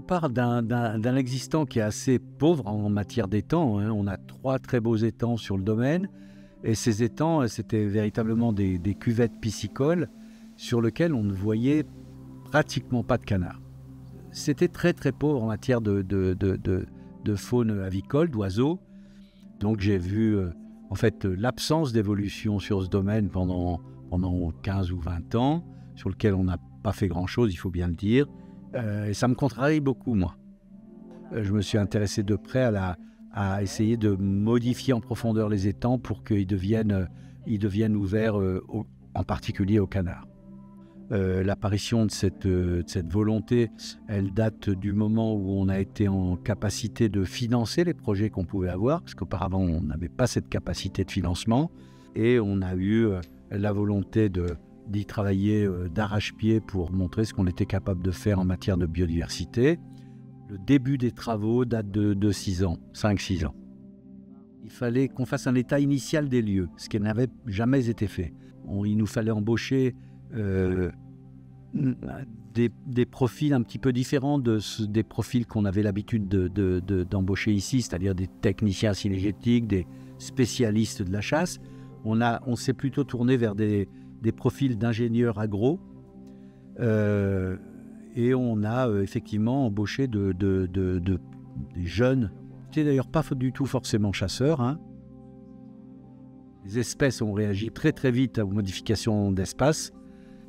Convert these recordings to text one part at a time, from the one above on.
part d'un existant qui est assez pauvre en matière d'étangs, hein. On a 3 très beaux étangs sur le domaine. Et ces étangs, c'était véritablement des cuvettes piscicoles sur lesquelles on ne voyait pratiquement pas de canards. C'était très très pauvre en matière de faune avicole, d'oiseaux. Donc j'ai vu en fait l'absence d'évolution sur ce domaine pendant 15 ou 20 ans, sur lequel on n'a pas fait grand-chose, il faut bien le dire. Et ça me contrarie beaucoup, moi. Je me suis intéressé de près à essayer de modifier en profondeur les étangs pour qu'ils deviennent ouverts, en particulier aux canards. L'apparition de cette volonté, elle date du moment où on a été en capacité de financer les projets qu'on pouvait avoir, parce qu'auparavant, on n'avait pas cette capacité de financement, et on a eu la volonté d'y travailler d'arrache-pied pour montrer ce qu'on était capable de faire en matière de biodiversité. Le début des travaux date de 6 ans, 5-6 ans. Il fallait qu'on fasse un état initial des lieux, ce qui n'avait jamais été fait. Il nous fallait embaucher des profils un petit peu différents des profils qu'on avait l'habitude d'embaucher ici, c'est-à-dire des techniciens cynégétiques, des spécialistes de la chasse. On s'est plutôt tourné vers des profils d'ingénieurs agro. Et on a effectivement embauché des jeunes, qui n'étaient d'ailleurs pas du tout forcément chasseurs, hein. Les espèces ont réagi très très vite aux modifications d'espace.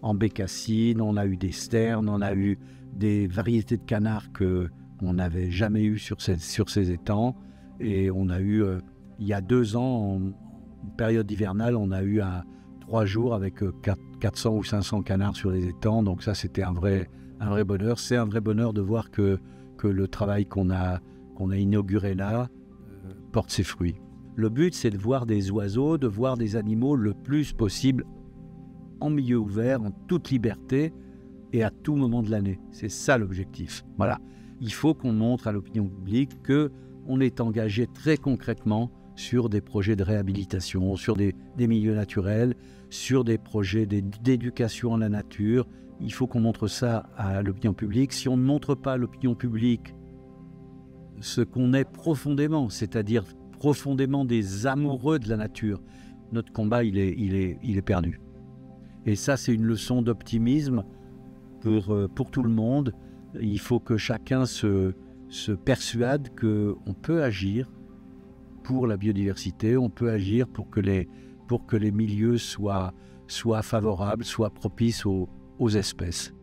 En bécassine, on a eu des sternes, on a eu des variétés de canards qu'on n'avait jamais eues sur ces étangs. Et on a eu, il y a 2 ans, en période hivernale, on a eu 3 jours avec 400 ou 500 canards sur les étangs. Donc ça, c'était un vrai bonheur. C'est un vrai bonheur de voir que le travail qu'on a inauguré là porte ses fruits. Le but, c'est de voir des oiseaux, de voir des animaux le plus possible en milieu ouvert, en toute liberté et à tout moment de l'année. C'est ça l'objectif. Voilà. Il faut qu'on montre à l'opinion publique qu'on est engagé très concrètement sur des projets de réhabilitation, sur des milieux naturels, sur des projets d'éducation à la nature. Il faut qu'on montre ça à l'opinion publique. Si on ne montre pas à l'opinion publique ce qu'on est profondément, c'est-à-dire profondément des amoureux de la nature, notre combat, il est perdu. Et ça, c'est une leçon d'optimisme pour tout le monde. Il faut que chacun se persuade qu'on peut agir pour la biodiversité, on peut agir pour que les milieux soient favorables, soient propices aux espèces.